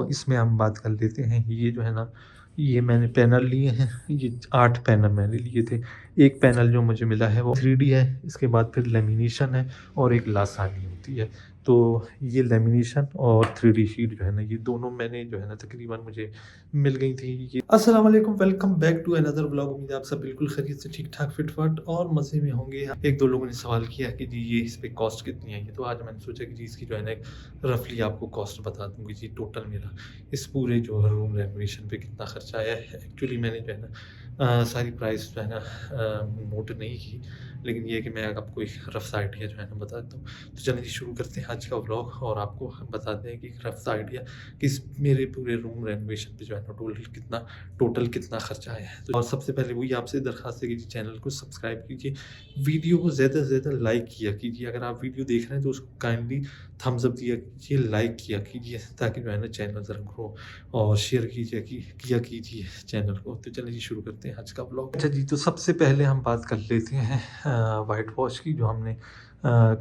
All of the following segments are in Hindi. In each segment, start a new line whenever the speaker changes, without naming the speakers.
इसमें हम बात कर लेते हैं। ये जो है ना, ये मैंने पैनल लिए हैं, ये 8 पैनल मैंने लिए थे। एक पैनल जो मुझे मिला है वो 3D है, इसके बाद फिर लेमिनेशन है और एक लासानी होती है। तो ये लेमिनेशन और 3D शीट जो है ना, ये दोनों मैंने जो है ना तकरीबन मुझे मिल गई थी। ये अस्सलाम वालेकुम, welcome back to another vlog. उम्मीद है आप सब बिल्कुल खैरियत से ठीक ठाक फिट फाट और मज़े में होंगे। एक दो लोगों ने सवाल किया कि जी ये इस पे कॉस्ट कितनी आई है, तो आज मैंने सोचा कि जी इसकी जो है ना एक रफली आपको कॉस्ट बता दूंगी जी। टोटल मेरा इस पूरे जो रूम रेनोवेशन पे कितना खर्चा आया है। एक्चुअली मैंने जो है ना सारी प्राइस जो है ना नोट नहीं की, लेकिन ये है कि मैं आपको एक रफ सा आइडिया जो है ना बता देता हूँ। तो चलिए जी शुरू करते हैं आज का व्लॉग और आपको बताते हैं कि एक रफ सा आइडिया कि इस मेरे पूरे रूम रेनोवेशन पे जो है ना टोटल कितना खर्चा आया है। तो और सबसे पहले वही आपसे दरख्वास्त है कि जी चैनल को सब्सक्राइब कीजिए, वीडियो को ज़्यादा से ज़्यादा लाइक किया कीजिए। अगर आप वीडियो देख रहे हैं तो उसको काइंडली थम्स अप दिया कीजिए, लाइक किया कीजिए, ताकि जो है ना चैनल ज़रा ग्रो, और शेयर कीजिए किया कीजिए चैनल को। तो चलिए जी शुरू करते हैं आज का ब्लॉग। अच्छा जी, तो सबसे पहले हम बात कर लेते हैं वाइट वॉश की, जो हमने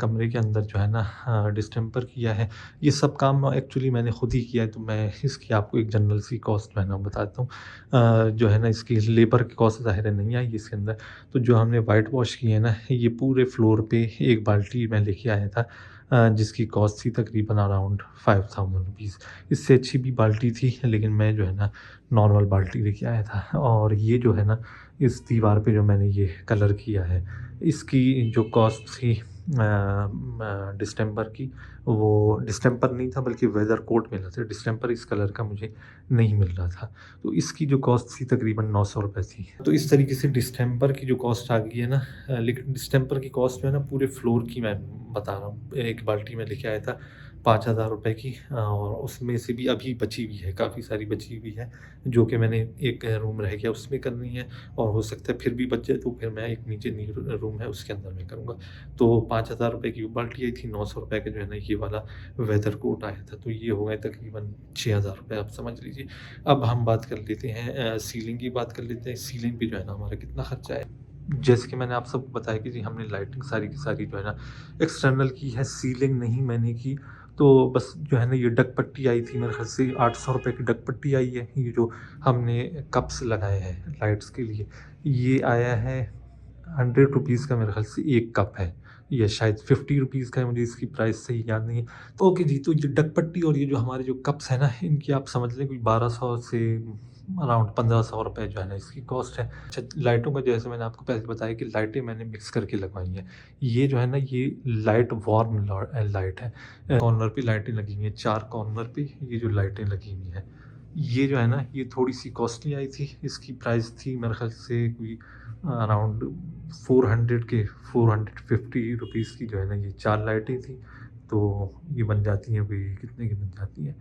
कमरे के अंदर जो है ना डिस्टेम्पर किया है। ये सब काम एक्चुअली मैंने खुद ही किया है, तो मैं इसकी आपको एक जनरल सी कॉस्ट जो है ना बताता हूँ। जो है ना इसकी लेबर की कॉस्ट ज़ाहिर है नहीं आई इसके अंदर। तो जो हमने वाइट वॉश किए है ना, ये पूरे फ्लोर पे एक बाल्टी मैं लेके आया था, जिसकी कॉस्ट थी तकरीबन अराउंड 5000 रुपीज़। इससे अच्छी भी बाल्टी थी, लेकिन मैं जो है ना नॉर्मल बाल्टी लेके आया था। और ये जो है ना इस दीवार पे जो मैंने ये कलर किया है, इसकी जो कॉस्ट थी डिस्टेम्पर की, वो डिस्टेम्पर नहीं था बल्कि वेदर कोट मिला था। डिस्टेम्पर इस कलर का मुझे नहीं मिल रहा था, तो इसकी जो कॉस्ट थी तकरीबन 900 रुपये थी। तो इस तरीके से डिस्टेम्पर की जो कॉस्ट आ गई है ना, लेकिन डिस्टेम्पर की कॉस्ट जो है ना पूरे फ्लोर की मैं बता रहा हूँ। एक बाल्टी में लेके आया था 5000 रुपये की, और उसमें से भी अभी बची हुई है, काफ़ी सारी बची हुई है, जो कि मैंने एक रूम रह गया उसमें करनी है, और हो सकता है फिर भी बच जाए तो फिर मैं एक नीचे रूम है उसके अंदर मैं करूँगा। तो 5000 रुपये की वो बाल्टी आई थी, 900 रुपये का जो है ना ये वाला वेदर कोट आया था, तो ये हो गए तकरीबन 6000 रुपये, आप समझ लीजिए। अब हम बात कर लेते हैं सीलिंग की बात कर लेते हैं। सीलिंग पे जो है ना हमारा कितना खर्चा है। जैसे कि मैंने आप सबको बताया कि जी हमने लाइटिंग सारी की सारी जो है ना एक्सटर्नल की है, सीलिंग नहीं मैंने की। तो बस जो है ना ये डक पट्टी आई थी, मेरे ख्याल से 800 रुपये की डक पट्टी आई है। ये जो हमने कप्स लगाए हैं लाइट्स के लिए, ये आया है 100 रुपीज़ का, मेरे ख्याल से एक कप है, या शायद 50 रुपीज़ का है, मुझे इसकी प्राइस सही याद नहीं है। तो ओके जी, तो ये डक पट्टी और ये जो हमारे जो कप्स हैं ना, इनकी आप समझ लें कोई 1200 से अराउंड 1500 रुपये जो है ना इसकी कॉस्ट है। अच्छा, लाइटों का जैसे मैंने आपको पहले बताया कि लाइटें मैंने मिक्स करके लगवाई हैं। ये जो है ना ये लाइट वार्म लाइट है। कॉर्नर पे लाइटें लगी हुई हैं, 4 कॉर्नर पे ये जो लाइटें लगी हुई हैं, ये जो है ना ये थोड़ी-सी कॉस्टली आई थी। इसकी प्राइस थी मेरे ख़्याल से कोई अराउंड 400 के 450 रुपीज़ की जो है ना ये 4 लाइटें थी। तो ये बन जाती हैं कोई कितने की बन जाती हैं,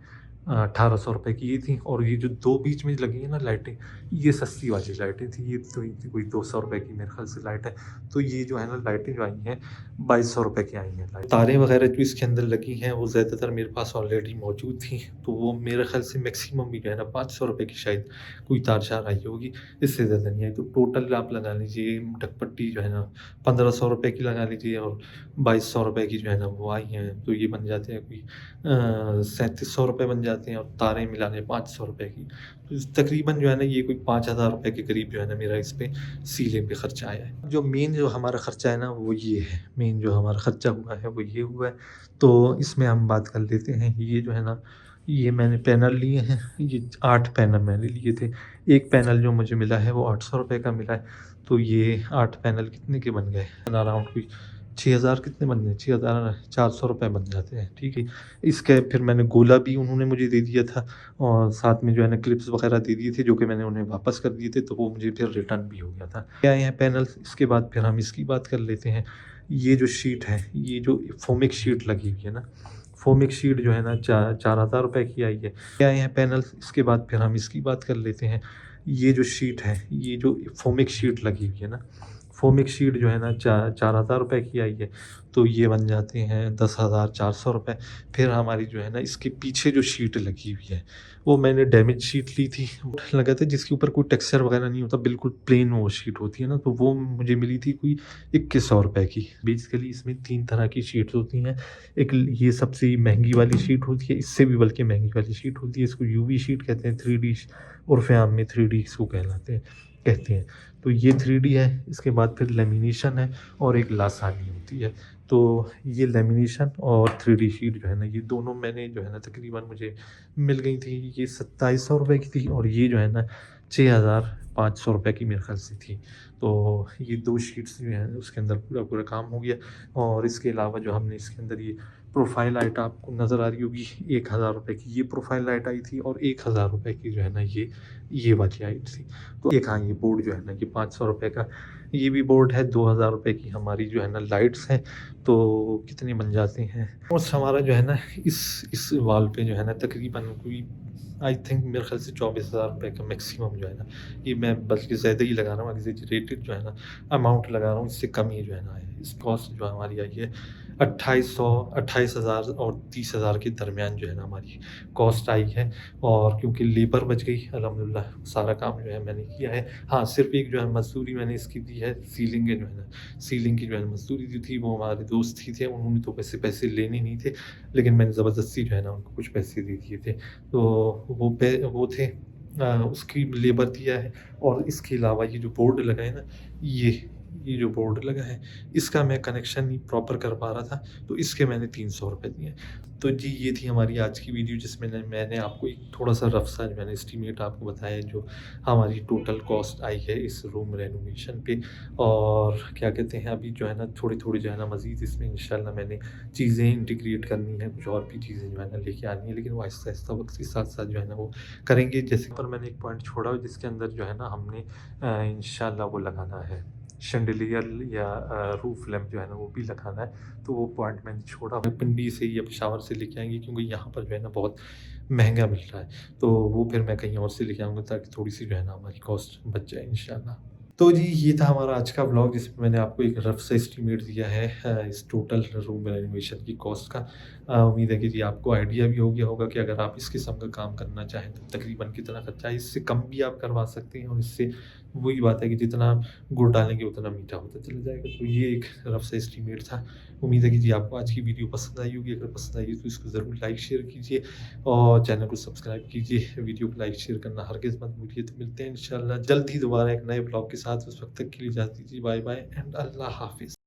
1800 रुपये की ये थी। और ये जो 2 बीच में लगी हैं ना लाइटें, ये सस्ती वाली लाइटें थी। ये तो ये कोई 200 रुपये की मेरे ख़्याल से लाइट है। तो ये जो है ना लाइटें जो आई हैं 2200 रुपये की आई हैं लाइट। तारें वग़ैरह जो इसके अंदर लगी हैं वो ज़्यादातर मेरे पास ऑलरेडी मौजूद थी, तो वो मेरे ख़्याल से मैक्सिमम भी जो है ना 500 रुपये की शायद कोई तार-शार आई होगी, इससे ज़्यादा नहीं आई। तो टोटल आप लगा लीजिए डकपट्टी जो है ना 1500 रुपये की लगा लीजिए, और 2200 रुपये की जो है ना वो आई हैं, तो ये बन जाते हैं कोई 3700 रुपये बन जाते हैं, और तारें मिला लें 500 रुपये की। तो तकरीबन जो है ना ये कोई 5000 रुपये के करीब जो है ना मेरा इस पे सीलिंग पे खर्चा आया है। जो मेन जो हमारा खर्चा है ना वो ये है, मेन जो हमारा खर्चा हुआ है वो ये हुआ है। तो इसमें हम बात कर लेते हैं। ये जो है ना, ये मैंने पैनल लिए हैं, ये 8 पैनल मैंने लिए थे। एक पैनल जो मुझे मिला है वो 800 रुपये का मिला है। तो ये 8 पैनल कितने के बन गए, अराउंड कोई 6000 कितने बन गए, 6400 रुपये बन जाते हैं, ठीक है। इसके फिर मैंने गोला भी उन्होंने मुझे दे दिया था, और साथ में जो है ना क्लिप्स वगैरह दे दिए थे, जो कि मैंने उन्हें वापस कर दिए थे, तो वो मुझे फिर रिटर्न भी हो गया था। क्या आए हैं पैनल्स, इसके बाद फिर हम इसकी बात कर लेते हैं। ये जो शीट है, ये जो फोमिक शीट लगी हुई है ना, फोमिक शीट जो है ना 4000 रुपये की आई है। क्या आए हैं पैनल्स, इसके बाद फिर हम इसकी बात कर लेते हैं। ये जो शीट है, ये जो फोमिक शीट लगी हुई है ना, फोमिक शीट जो है ना 4,000 रुपये की आई है, तो ये बन जाते हैं 10,400 रुपये। फिर हमारी जो है ना इसके पीछे जो शीट लगी हुई है, वो मैंने डैमेज शीट ली थी। लगा था जिसके ऊपर कोई टेक्सचर वगैरह नहीं होता, बिल्कुल प्लेन वो शीट होती है ना, तो वो मुझे मिली थी कोई 2100 रुपये की। बेसिकली इसमें 3 तरह की शीट्स होती हैं। एक ये सबसे महंगी वाली शीट होती है, इससे भी बल्कि महंगी वाली शीट होती है, इसको यूवी शीट कहते हैं, 3D उर्फ़ आम में 3D इसको कहते हैं। तो ये 3D है, इसके बाद फिर लेमिनेशन है और एक लासानी होती है। तो ये लेमिनेशन और 3D शीट जो है ना, ये दोनों मैंने जो है ना तकरीबन मुझे मिल गई थी। ये 2700 रुपये की थी और ये जो है ना 6500 रुपये की मेरे ख़्याल से थी। तो ये 2 शीट्स जो हैं उसके अंदर पूरा काम हो गया। और इसके अलावा जो हमने इसके अंदर ये प्रोफ़ाइल लाइट आपको नज़र आ रही होगी, 1000 रुपये की ये प्रोफ़ाइल लाइट आई थी और 1000 रुपये की जो है ना ये वाली आई थी। तो एक हाँ, ये बोर्ड जो है ना ये 500 रुपये का ये भी बोर्ड है। 2000 रुपये की हमारी जो है ना लाइट्स हैं। तो कितने बन जाते हैं और हमारा जो है ना इस वॉल पे जो है ना तकरीबन कोई आई थिंक मेरे ख़्याल से 24,000 रुपये का मैक्सिमम जो है ना, ये मैं बल्कि ज़्यादा ही लगा रहा हूँ, एग्ज़ैजरेटेड जो है ना अमाउंट लगा रहा हूँ, इससे कम ही जो है ना है। इस कॉस्ट जो हमारी आई है 2800 28,000 और 30,000 के दरमियान जो है ना हमारी कॉस्ट आई है। और क्योंकि लेबर बच गई अल्हम्दुलिल्लाह, सारा काम जो है मैंने किया है। हाँ, सिर्फ़ एक जो है मज़दूरी मैंने इसकी दी है, सीलिंग की जो है ना, सीलिंग की जो है मज़दूरी दी थी, वो हमारे दोस्त ही थे, उन्होंने तो पैसे लेने नहीं थे, लेकिन मैंने ज़बरदस्ती जो है ना उनको कुछ पैसे दे दिए थे। तो वो थे उसकी लेबर दिया है। और इसके अलावा ये जो बोर्ड लगा है ना, ये जो बोर्ड लगा है, इसका मैं कनेक्शन नहीं प्रॉपर कर पा रहा था, तो इसके मैंने 300 रुपये दिए। तो जी, ये थी हमारी आज की वीडियो जिसमें मैंने आपको एक थोड़ा-सा रफ़ सा मैंने एस्टीमेट आपको बताया जो हमारी टोटल कॉस्ट आई है इस रूम रेनोवेशन पे। और क्या कहते हैं, अभी जो है ना थोड़ी-थोड़ी जो है ना मज़ीद इसमें इंशाल्लाह मैंने चीज़ें इंटीग्रेट करनी है, कुछ और भी चीज़ें जो है ना लेके आनी है, लेकिन वो आहिस्ता-आहिस्ता वक़्त के साथ-साथ जो है ना वो करेंगे। जैसे पर मैंने एक पॉइंट छोड़ा जिसके अंदर जो है ना हमने इंशाल्लाह वो लगाना है शैंडिलियर या रूफ़ लैंप जो है ना वो भी लगाना है। तो वो पॉइंट मैंने छोड़ा, पिंडी से या पेशावर से लेके आएँगे क्योंकि यहाँ पर जो है ना बहुत महँगा मिल रहा है। तो वो फिर मैं कहीं और से लेके आऊँगा ताकि थोड़ी-सी जो है ना हमारी कॉस्ट बच जाए इंशाल्लाह। तो जी, ये था हमारा आज का व्लॉग जिसमें मैंने आपको एक रफ़ सा एस्टीमेट दिया है इस टोटल रूम रेनोवेशन की कॉस्ट का। उम्मीद है कि जी आपको आइडिया भी हो गया होगा कि अगर आप इस किस्म का काम करना चाहें तो तकरीबन कितना खर्चा है। इससे कम भी आप करवा सकते हैं और इससे वही बात है कि जितना गुड़ डालेंगे उतना मीठा होता चला जाएगा। तो ये एक रफ़ सा एस्टीमेट था। उम्मीद है कि जी आपको आज की वीडियो पसंद आई होगी। अगर पसंद आई है तो इसको ज़रूर लाइक शेयर कीजिए और चैनल को सब्सक्राइब कीजिए। वीडियो को लाइक शेयर करना हरगिज़ मत भूलिए। तो मिलते हैं इंशाल्लाह जल्द ही दोबारा एक नए ब्लॉग के साथ। उस वक्त तक के लिए इजाज़त दीजिए। बाय बाय एंड अल्लाह हाफ़िज़।